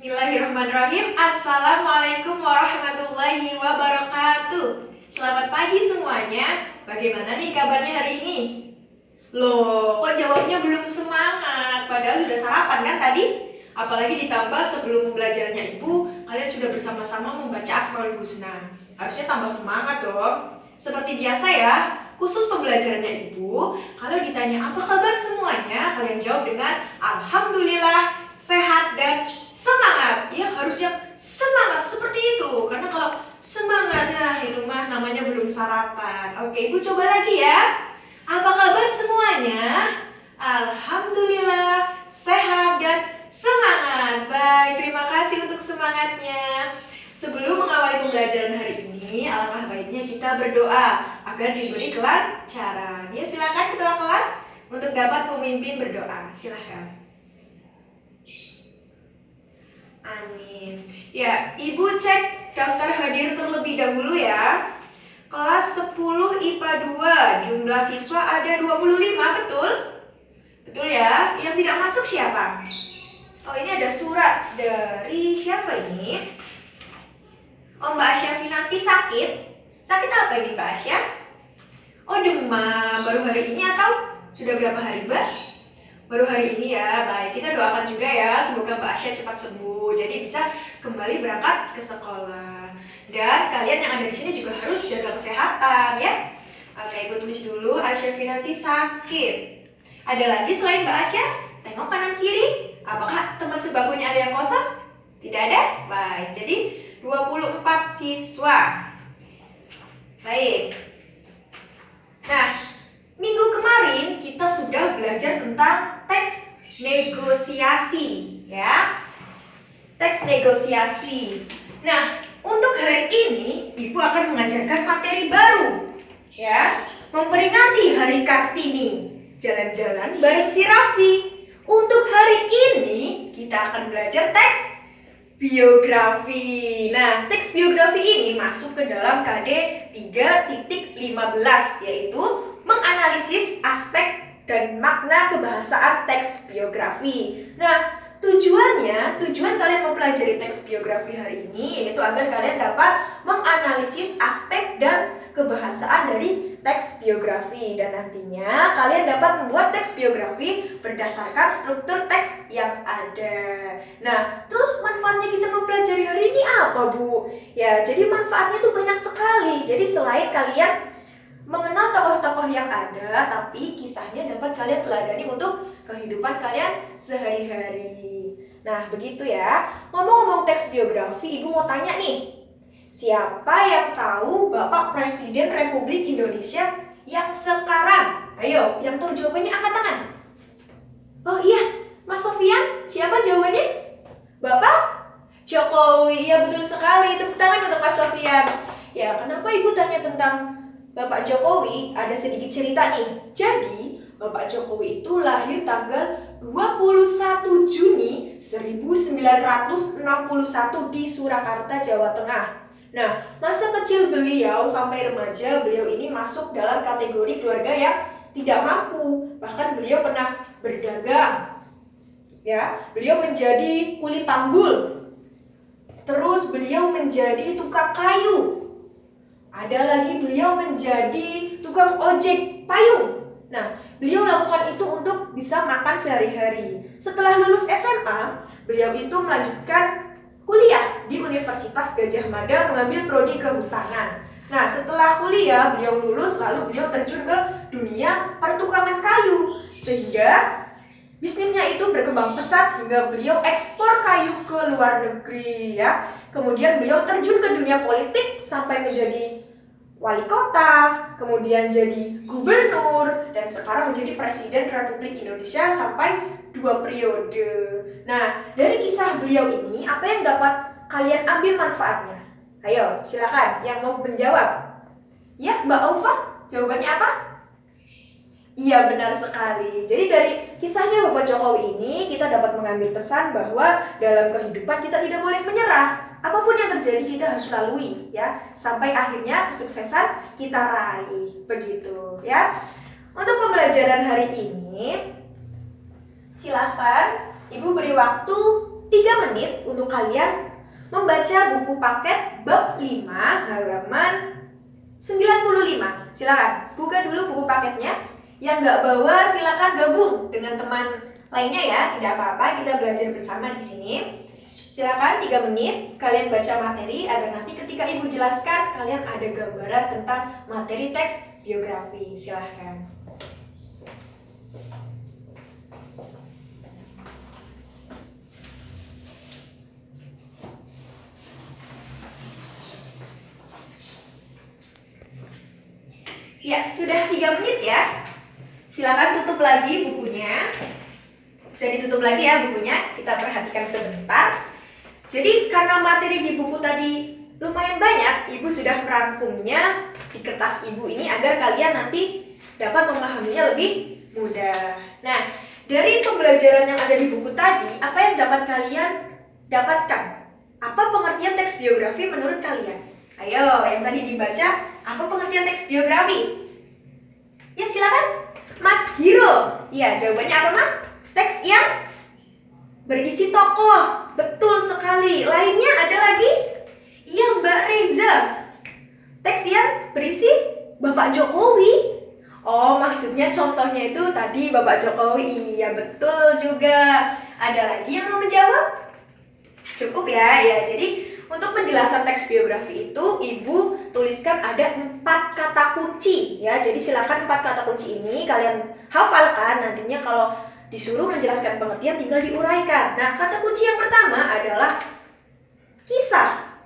Bismillahirrahmanirrahim. Assalamualaikum warahmatullahi wabarakatuh. Selamat pagi semuanya. Bagaimana nih kabarnya hari ini? Loh, kok jawabnya belum semangat? Padahal sudah sarapan kan tadi? Apalagi ditambah sebelum belajarnya ibu, kalian sudah bersama-sama membaca Asmaul Husna. Harusnya tambah semangat dong. Seperti biasa ya, khusus pembelajarannya ibu, kalau ditanya apa kabar semuanya, kalian jawab dengan Alhamdulillah, sehat dan semangat. Ya harusnya semangat seperti itu. Karena kalau semangat ya itu mah namanya belum sarapan. Oke, ibu coba lagi ya. Apa kabar semuanya? Alhamdulillah, sehat dan semangat. Baik, terima kasih untuk semangatnya. Sebelum mengawali pembelajaran hari ini, alangkah baiknya kita berdoa agar diberi kelancaran. Ya, silakan ketua kelas untuk dapat memimpin berdoa. Silakan. Amin. Ya, ibu cek daftar hadir terlebih dahulu ya. Kelas 10 IPA 2, jumlah siswa ada 25, betul? Betul ya? Yang tidak masuk siapa? Oh, ini ada surat dari siapa ini? Oh, Mbak Asya Finanti sakit. Sakit apa ini Mbak Asya? Oh, demam. Baru hari ini atau sudah berapa hari Mbak? Baru hari ini ya. Baik, kita doakan juga ya. Semoga Mbak Asya cepat sembuh. Jadi bisa kembali berangkat ke sekolah. Dan kalian yang ada di sini juga harus jaga kesehatan ya. Oke, ibu tulis dulu. Asya Finanti sakit. Ada lagi selain Mbak Asya? Tengok kanan kiri. Apakah teman sebakunya ada yang kosong? Tidak ada? Baik, jadi 24 siswa. Baik. Nah, minggu kemarin kita sudah belajar tentang teks negosiasi, ya. Teks negosiasi. Nah, untuk hari ini Ibu akan mengajarkan materi baru, ya. Memperingati Hari Kartini, jalan-jalan bareng si Raffi. Untuk hari ini kita akan belajar teks biografi. Nah, teks biografi ini masuk ke dalam KD 3.15, yaitu menganalisis aspek dan makna kebahasaan teks biografi. Nah, tujuan kalian mempelajari teks biografi hari ini yaitu agar kalian dapat menganalisis aspek dan kebahasaan dari teks biografi, dan nantinya kalian dapat membuat teks biografi berdasarkan struktur teks yang ada. Nah, terus manfaatnya kita mempelajari hari ini apa, Bu? Ya, jadi manfaatnya tuh banyak sekali. Jadi selain kalian mengenal tokoh-tokoh yang ada, tapi kisahnya dapat kalian teladani untuk kehidupan kalian sehari-hari. Nah, begitu ya. Ngomong-ngomong teks biografi, Ibu mau tanya nih. Siapa yang tahu Bapak Presiden Republik Indonesia yang sekarang? Ayo, yang tahu jawabannya angkat tangan. Oh iya, Mas Sofian, siapa jawabannya? Bapak Jokowi. Ya, betul sekali. Tepuk tangan untuk Mas Sofian. Ya, kenapa Ibu tanya tentang Bapak Jokowi? Ada sedikit cerita nih. Jadi, Bapak Jokowi itu lahir tanggal 21 Juni 1961 di Surakarta, Jawa Tengah. Nah, masa kecil beliau sampai remaja, beliau ini masuk dalam kategori keluarga yang tidak mampu. Bahkan beliau pernah berdagang. Ya, beliau menjadi kuli panggul. Terus beliau menjadi tukang kayu. Ada lagi beliau menjadi tukang ojek payung. Nah, beliau lakukan itu untuk bisa makan sehari-hari. Setelah lulus SMA, beliau itu melanjutkan kuliah di Universitas Gadjah Mada mengambil prodi kehutanan. Nah, setelah kuliah beliau lulus, lalu beliau terjun ke dunia pertukangan kayu, sehingga bisnisnya itu berkembang pesat hingga beliau ekspor kayu ke luar negeri ya. Kemudian beliau terjun ke dunia politik sampai menjadi wali kota, kemudian jadi gubernur, dan sekarang menjadi Presiden Republik Indonesia sampai 2 periode. Nah, dari kisah beliau ini, apa yang dapat kalian ambil manfaatnya? Ayo, silakan yang mau menjawab. Ya, Mbak Aufa, jawabannya apa? Iya, benar sekali. Jadi dari kisahnya Bapak Jokowi ini, kita dapat mengambil pesan bahwa dalam kehidupan kita tidak boleh menyerah. Apapun yang terjadi kita harus lalui ya, sampai akhirnya kesuksesan kita raih. Begitu ya. Untuk pembelajaran hari ini, silahkan Ibu beri waktu 3 menit untuk kalian membaca buku paket bab 5 halaman 95. Silakan buka dulu buku paketnya. Yang nggak bawa silakan gabung dengan teman lainnya ya, tidak apa-apa, kita belajar bersama di sini. Silakan 3 menit kalian baca materi agar nanti ketika Ibu jelaskan kalian ada gambaran tentang materi teks biografi. Silahkan. Ya, sudah 3 menit ya. Silakan tutup lagi bukunya. Bisa ditutup lagi ya bukunya. Kita perhatikan sebentar. Jadi karena materi di buku tadi lumayan banyak, Ibu sudah merangkumnya di kertas Ibu ini agar kalian nanti dapat memahaminya lebih mudah. Nah, dari pembelajaran yang ada di buku tadi, apa yang dapat kalian dapatkan? Apa pengertian teks biografi menurut kalian? Ayo, yang tadi dibaca, apa pengertian teks biografi? Ya, silakan. Mas Hiro. Ya, jawabannya apa, Mas? Teks yang berisi tokoh. Betul sekali. Lainnya ada lagi? Iya, Mbak Reza. Teks yang berisi Bapak Jokowi. Oh, maksudnya contohnya itu tadi Bapak Jokowi. Iya, betul juga. Ada lagi yang mau menjawab? Cukup ya. Ya, jadi untuk penjelasan teks biografi itu Ibu tuliskan ada 4 kata kunci ya. Jadi silakan 4 kata kunci ini kalian hafalkan, nantinya kalau disuruh menjelaskan pengertian tinggal diuraikan. Nah, kata kunci yang pertama adalah kisah.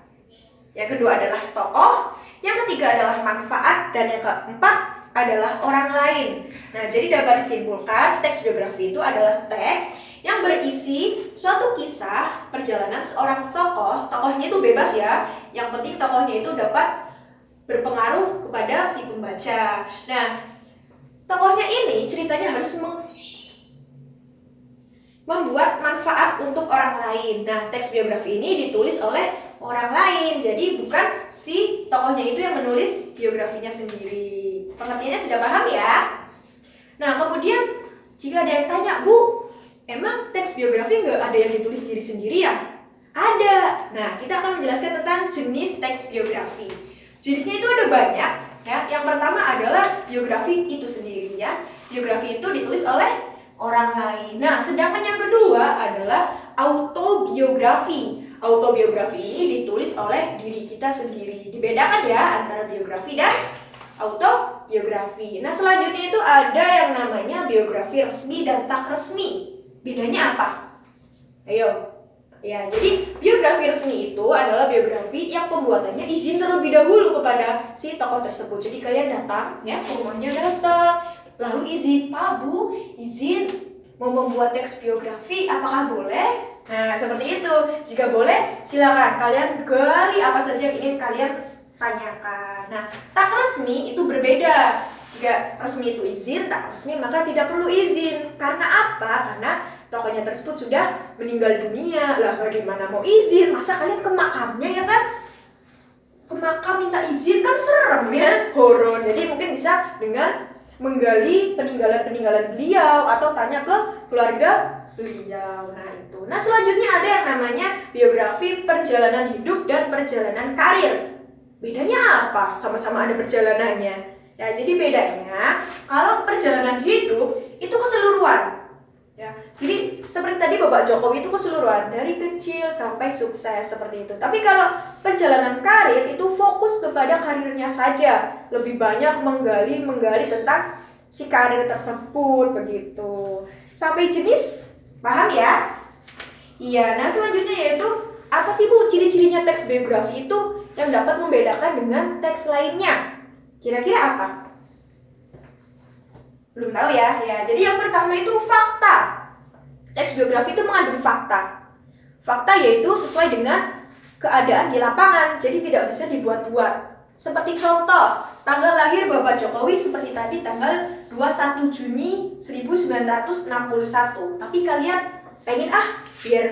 Yang kedua adalah tokoh, yang ketiga adalah manfaat, dan yang keempat adalah orang lain. Nah, jadi dapat disimpulkan teks biografi itu adalah teks yang berisi suatu kisah perjalanan seorang tokoh. Tokohnya itu bebas ya, yang penting tokohnya itu dapat berpengaruh kepada si pembaca. Nah, tokohnya ini ceritanya harus membuat manfaat untuk orang lain. Nah, teks biografi ini ditulis oleh orang lain, jadi bukan si tokohnya itu yang menulis biografinya sendiri. Pengertiannya sudah paham ya? Nah, kemudian jika ada yang tanya, Bu, emang teks biografi nggak ada yang ditulis diri sendiri ya? Ada. Nah, kita akan menjelaskan tentang jenis teks biografi. Jenisnya itu ada banyak ya. Yang pertama adalah biografi itu sendiri ya. Biografi itu ditulis oleh orang lain. Nah, sedangkan yang kedua adalah autobiografi. Autobiografi ini ditulis oleh diri kita sendiri. Dibedakan ya antara biografi dan autobiografi. Nah, selanjutnya itu ada yang namanya biografi resmi dan tak resmi. Bedanya apa? Ayo. Ya, jadi biografi resmi itu adalah biografi yang pembuatannya izin terlebih dahulu kepada si tokoh tersebut. Jadi kalian datang ya, ke rumahnya datang, lalu izin, Pak Bu, izin mau membuat teks biografi, apakah boleh? Nah, seperti itu. Jika boleh, silakan kalian gali apa saja yang ingin kalian tanyakan. Nah, tak resmi itu berbeda. Jika resmi itu izin, tak resmi maka tidak perlu izin. Karena apa? Karena tokohnya tersebut sudah meninggal dunia. Lah, bagaimana mau izin? Masa kalian ke makamnya ya kan? Ke makam minta izin kan serem ya, horor. Jadi mungkin bisa dengan menggali peninggalan-peninggalan beliau atau tanya ke keluarga beliau. Nah, itu. Nah, selanjutnya ada yang namanya biografi perjalanan hidup dan perjalanan karir. Bedanya apa? Sama-sama ada perjalanannya. Ya, jadi bedanya kalau perjalanan hidup itu keseluruhan. Ya, jadi seperti tadi Bapak Jokowi itu keseluruhan dari kecil sampai sukses seperti itu. Tapi kalau perjalanan karir itu fokus kepada karirnya saja, lebih banyak menggali tentang si karir tersebut begitu. Sampai jenis, paham ya? Iya. Nah, selanjutnya yaitu apa sih Bu ciri-cirinya teks biografi itu yang dapat membedakan dengan teks lainnya? Kira-kira apa? Belum tahu ya? Ya, jadi yang pertama itu fakta. Teks biografi itu mengandung fakta. Fakta yaitu sesuai dengan keadaan di lapangan, jadi tidak bisa dibuat-buat. Seperti contoh, tanggal lahir Bapak Jokowi seperti tadi tanggal 21 Juni 1961. Tapi kalian pengen biar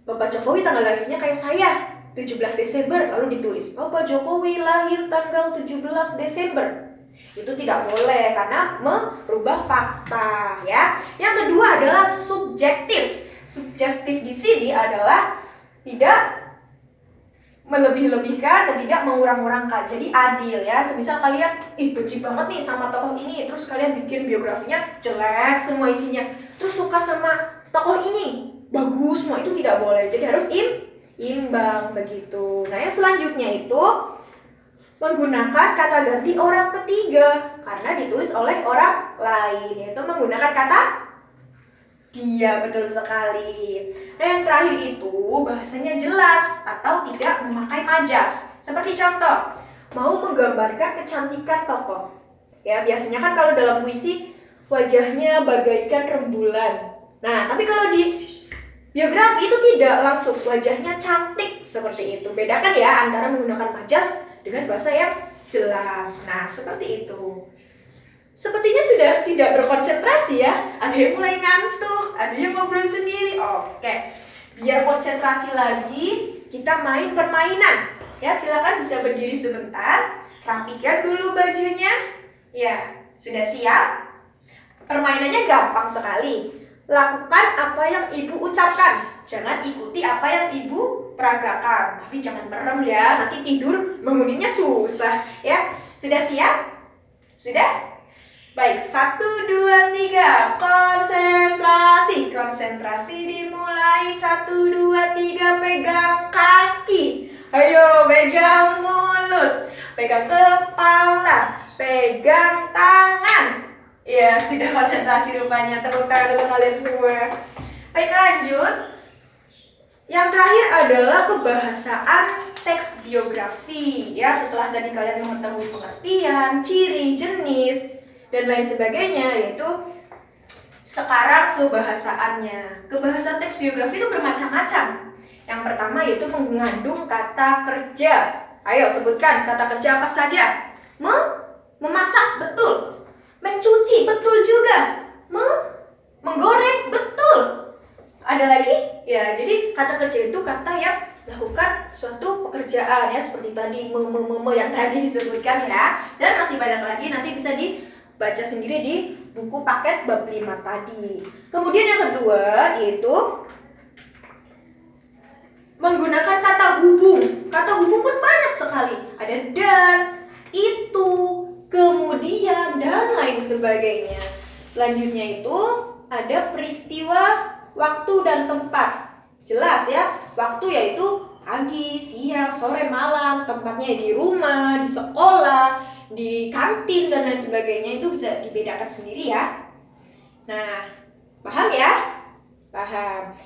Bapak Jokowi tanggal lahirnya kayak saya, 17 Desember, lalu ditulis Bapak Jokowi lahir tanggal 17 Desember. Itu tidak boleh karena merubah fakta ya. Yang kedua adalah subjektif. subjektif di sini adalah tidak melebih-lebihkan dan tidak mengurang-urangkan. Jadi adil ya. Semisal kalian benci banget nih sama tokoh ini, terus kalian bikin biografinya jelek semua isinya. Terus suka sama tokoh ini, bagus semua, itu tidak boleh. Jadi harus imbang begitu. Nah, yang selanjutnya itu menggunakan kata ganti orang ketiga karena ditulis oleh orang lain, yaitu menggunakan kata dia, betul sekali. Nah, yang terakhir itu bahasanya jelas atau tidak memakai majas. Seperti contoh, mau menggambarkan kecantikan tokoh. Ya, biasanya kan kalau dalam puisi wajahnya bagaikan rembulan. Nah, tapi kalau di biografi itu tidak langsung, wajahnya cantik seperti itu. Bedakan ya antara menggunakan majas dengan bahasa yang jelas. Nah, seperti itu. Sepertinya sudah tidak berkonsentrasi ya. Ada yang mulai ngantuk, ada yang ngobrol sendiri. Oke, biar konsentrasi lagi, kita main permainan. Ya, silakan bisa berdiri sebentar. Rapikan dulu bajunya. Ya, sudah siap? Permainannya gampang sekali. Lakukan apa yang ibu ucapkan. Jangan ikuti apa yang ibu peragakan. Tapi jangan merem ya, nanti tidur banguninnya susah. Ya, sudah siap? Sudah? Baik, 1, 2, 3, konsentrasi. Konsentrasi dimulai. 1, 2, 3, pegang kaki. Ayo, pegang mulut, pegang kepala, pegang tangan. Ya, sudah konsentrasi rupanya. Tepuk tangan dulu kalian semua. Baik, lanjut. Yang terakhir adalah kebahasaan teks biografi. Ya, setelah tadi kalian mengetahui pengertian, ciri, jenis, dan lain sebagainya, yaitu sekarang kebahasaannya. Kebahasaan teks biografi itu bermacam-macam. Yang pertama yaitu mengandung kata kerja. Ayo sebutkan kata kerja apa saja. Memasak, betul. Mencuci, betul juga. Menggoreng, betul. Ada lagi? Ya, jadi kata kerja itu kata yang lakukan suatu pekerjaan ya, seperti tadi yang tadi disebutkan ya. Dan masih banyak lagi, nanti bisa baca sendiri di buku paket bab 5 tadi. Kemudian yang kedua yaitu menggunakan kata hubung. Kata hubung pun banyak sekali. Ada dan, itu, kemudian, dan lain sebagainya. Selanjutnya itu ada peristiwa, waktu, dan tempat. Jelas ya, waktu yaitu pagi, siang, sore, malam. Tempatnya di rumah, di sekolah, di kantin, dan lain sebagainya. Itu bisa dibedakan sendiri ya. Nah, paham ya? Paham.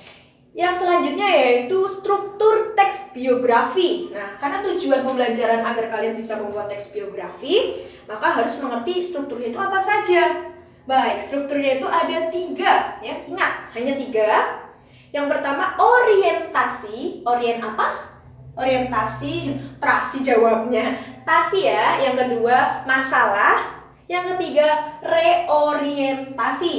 Yang selanjutnya yaitu struktur teks biografi. Nah, karena tujuan pembelajaran agar kalian bisa membuat teks biografi, maka harus mengerti strukturnya itu apa saja. Baik, strukturnya itu ada 3 ya. Ingat, hanya 3. Yang pertama orientasi. Orientasi, terasi jawabnya. Tasi ya. Yang kedua masalah. Yang ketiga reorientasi.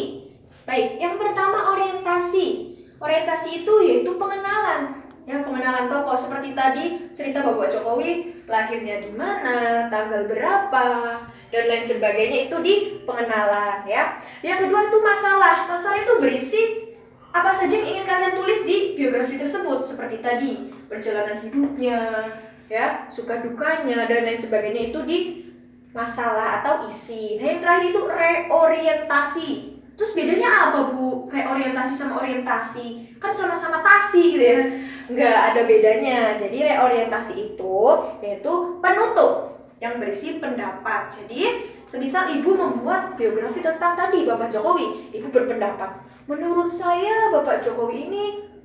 Baik, yang pertama orientasi. Orientasi itu yaitu pengenalan. Ya, pengenalan tokoh seperti tadi cerita Bapak Jokowi lahirnya di mana, tanggal berapa, dan lain sebagainya, itu di pengenalan ya. Yang kedua itu masalah. Masalah itu berisi apa saja yang ingin kalian tulis di biografi tersebut, seperti tadi perjalanan hidupnya, ya, suka dukanya, dan lain sebagainya, itu di masalah atau isi. Nah, yang terakhir itu reorientasi. Terus bedanya apa, Bu? Reorientasi sama orientasi? Kan sama-sama tasi gitu ya. Nggak ada bedanya. Jadi reorientasi itu yaitu penutup yang berisi pendapat. Jadi semisal Ibu membuat biografi tentang tadi Bapak Jokowi, Ibu berpendapat, menurut saya Bapak Jokowi ini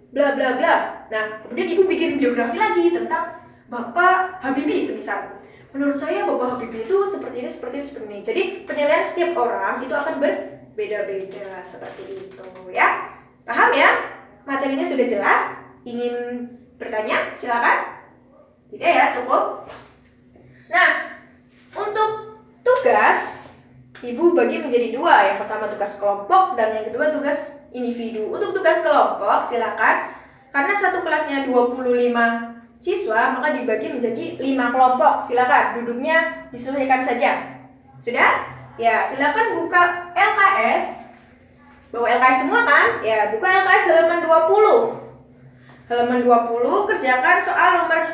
bla bla bla. Nah, kemudian Ibu bikin biografi lagi tentang Bapak Habibie semisal. Menurut saya Bapak Habibie itu seperti ini. Jadi penilaian setiap orang itu akan berbeda-beda seperti itu ya. Paham ya? Materinya sudah jelas? Ingin bertanya? Silakan. Tidak ya, cukup. Nah, untuk tugas Ibu bagi menjadi 2. Yang pertama tugas kelompok dan yang kedua tugas individu. Untuk tugas kelompok silakan, karena satu kelasnya 25 siswa, maka dibagi menjadi 5 kelompok. Silakan, duduknya disesuaikan saja. Sudah? Ya, silakan buka LKS Bawa LKS semua kan? Ya, buka LKS halaman 20. Halaman 20 kerjakan soal nomor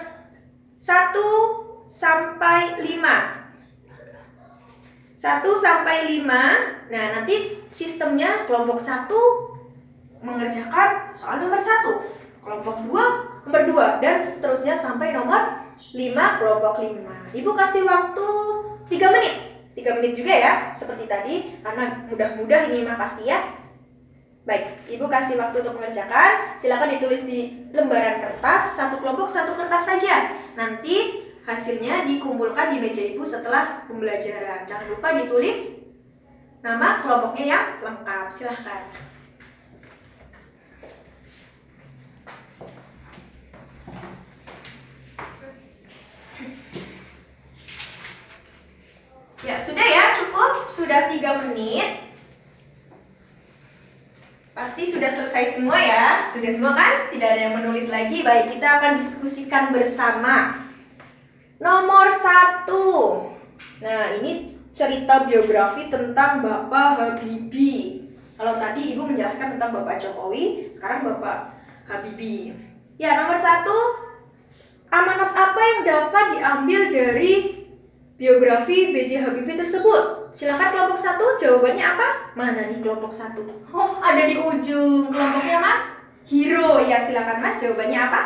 1 sampai 5. 1 sampai 5. Nah, nanti sistemnya kelompok 1 mengerjakan soal nomor 1, kelompok 2 nomor 2, dan seterusnya sampai nomor 5 kelompok 5. Ibu kasih waktu 3 menit. 3 menit juga ya, seperti tadi, karena mudah-mudah ini mah pasti ya. Baik, Ibu kasih waktu untuk mengerjakan. Silakan ditulis di lembaran kertas, satu kelompok satu kertas saja. Nanti hasilnya dikumpulkan di meja Ibu setelah pembelajaran. Jangan lupa ditulis nama kelompoknya yang lengkap. Silahkan. Ya, sudah ya, cukup. Sudah 3 menit. Pasti sudah selesai semua ya. Sudah semua kan? Tidak ada yang menulis lagi. Baik, kita akan diskusikan bersama. Nomor 1. Nah, ini cerita biografi tentang Bapak Habibie. Kalau tadi Ibu menjelaskan tentang Bapak Jokowi, sekarang Bapak Habibie. Ya, nomor 1. Amanat apa yang dapat diambil dari biografi B.J. Habibie tersebut? Silakan kelompok 1, jawabannya apa? Mana nih kelompok 1? Oh, ada di ujung. Kelompoknya Mas Hiro. Ya, silakan Mas, jawabannya apa?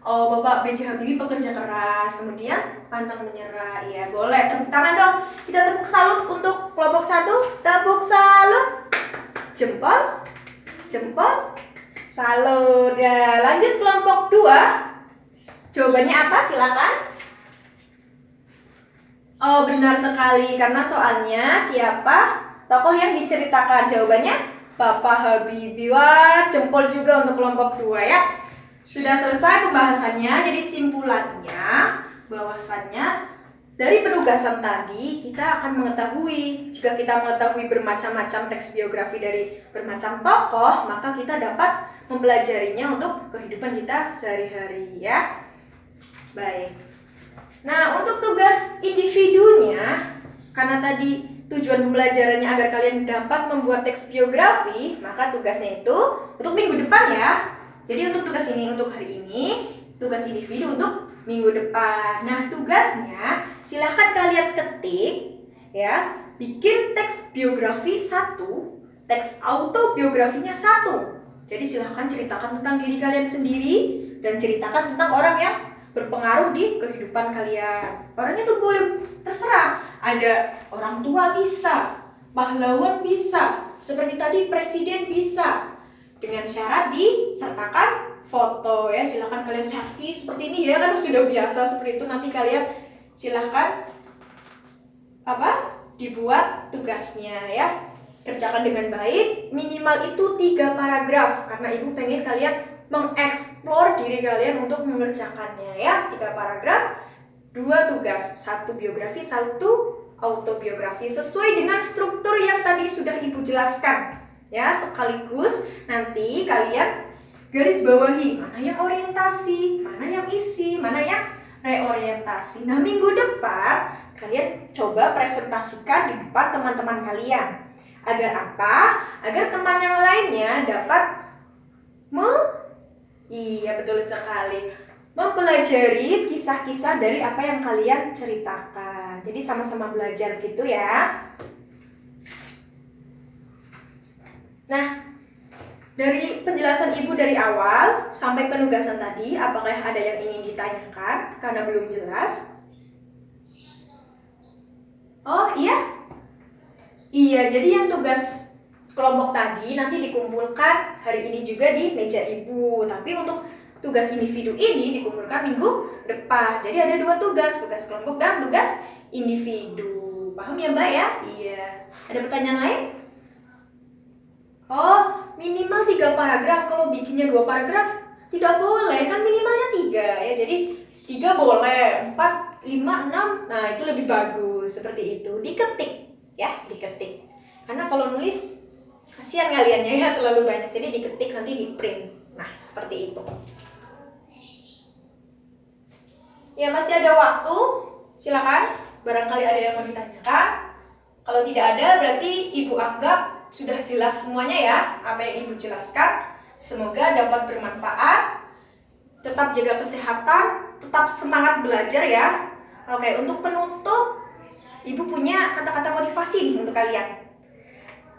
Oh, Bapak B.J. Habibie pekerja keras, kemudian pantang menyerah. Ya, boleh. Tepuk tangan dong. Kita tepuk salut untuk kelompok 1. Tepuk salut. Jempol. Jempol. Salut. Ya, lanjut kelompok 2. Jawabannya apa? Silakan. Oh, benar sekali, karena soalnya siapa tokoh yang diceritakan? Jawabannya Bapak Habibie. Wah, jempol juga untuk kelompok 2 ya. Sudah selesai pembahasannya, jadi simpulannya bahwasannya dari penugasan tadi kita akan mengetahui, jika kita mengetahui bermacam-macam teks biografi dari bermacam tokoh, maka kita dapat mempelajarinya untuk kehidupan kita sehari-hari ya. Baik. Nah, untuk tugas individunya, karena tadi tujuan pembelajarannya agar kalian dapat membuat teks biografi, maka tugasnya itu untuk minggu depan ya. Jadi untuk tugas ini untuk hari ini, tugas individu untuk minggu depan. Nah, tugasnya silahkan kalian ketik ya, bikin teks biografi 1, teks autobiografinya 1. Jadi silahkan ceritakan tentang diri kalian sendiri dan ceritakan tentang orang yang berpengaruh di kehidupan kalian. Orangnya tuh boleh terserah. Ada orang tua bisa, pahlawan bisa, seperti tadi presiden bisa. Dengan syarat disertakan foto ya. Silakan kalian selfie seperti ini ya, kan sudah biasa seperti itu. Nanti kalian silakan dibuat tugasnya ya. Kerjakan dengan baik, minimal itu 3 paragraf karena Ibu pengen kalian mengeksplor diri kalian untuk mengerjakannya ya. 3 paragraf, 2 tugas, 1 biografi, 1 autobiografi sesuai dengan struktur yang tadi sudah Ibu jelaskan ya. Sekaligus nanti kalian garis bawahi mana yang orientasi, mana yang isi, mana yang reorientasi. Nah, minggu depan kalian coba presentasikan di depan teman-teman kalian. Agar apa? Agar teman yang lainnya dapat iya, betul sekali, mempelajari kisah-kisah dari apa yang kalian ceritakan. Jadi sama-sama belajar gitu ya. Nah, dari penjelasan Ibu dari awal sampai penugasan tadi, apakah ada yang ingin ditanyakan karena belum jelas? Oh iya? Iya, jadi yang tugas kelompok tadi nanti dikumpulkan hari ini juga di meja Ibu. Tapi untuk tugas individu ini dikumpulkan minggu depan. Jadi ada 2 tugas kelompok dan tugas individu. Paham ya Mbak ya? Iya. Ada pertanyaan lain? Oh, minimal 3 paragraf. Kalau bikinnya 2 paragraf tidak boleh, kan minimalnya 3 ya. Jadi 3 boleh, 4, 5, 6. Nah, itu lebih bagus seperti itu. Diketik ya, diketik. Karena kalau nulis kasihan kaliannya ya, terlalu banyak. Jadi diketik nanti di print. Nah, seperti itu. Ya, masih ada waktu. Silakan, barangkali ada yang mau ditanyakan. Kalau tidak ada, berarti Ibu anggap sudah jelas semuanya ya apa yang Ibu jelaskan. Semoga dapat bermanfaat. Tetap jaga kesehatan, tetap semangat belajar ya. Oke, untuk penutup, Ibu punya kata-kata motivasi nih untuk kalian.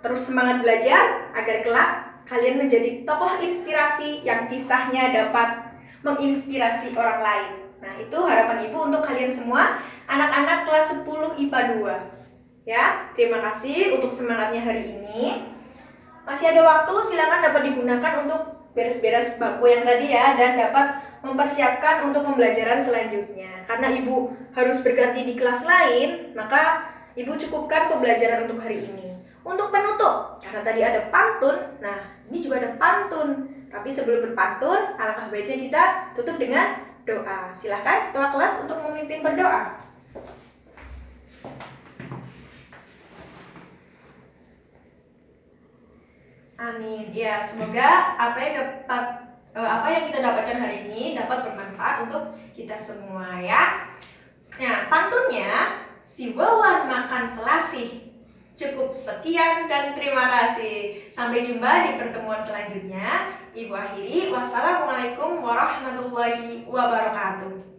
Terus semangat belajar agar kelak kalian menjadi tokoh inspirasi yang kisahnya dapat menginspirasi orang lain. Nah, itu harapan Ibu untuk kalian semua, anak-anak kelas 10 IPA 2. Ya, terima kasih untuk semangatnya hari ini. Masih ada waktu, silakan dapat digunakan untuk beres-beres bangku yang tadi ya, dan dapat mempersiapkan untuk pembelajaran selanjutnya. Karena Ibu harus berganti di kelas lain, maka Ibu cukupkan pembelajaran untuk hari ini. Untuk penutup, karena tadi ada pantun, nah ini juga ada pantun. Tapi sebelum berpantun, alangkah baiknya kita tutup dengan doa. Silakan ketua kelas untuk memimpin berdoa. Amin. Ya, semoga apa yang kita dapatkan hari ini dapat bermanfaat untuk kita semua ya. Nah, pantunnya, si wawan makan selasih. Cukup sekian dan terima kasih. Sampai jumpa di pertemuan selanjutnya. Ibu akhiri, wassalamualaikum warahmatullahi wabarakatuh.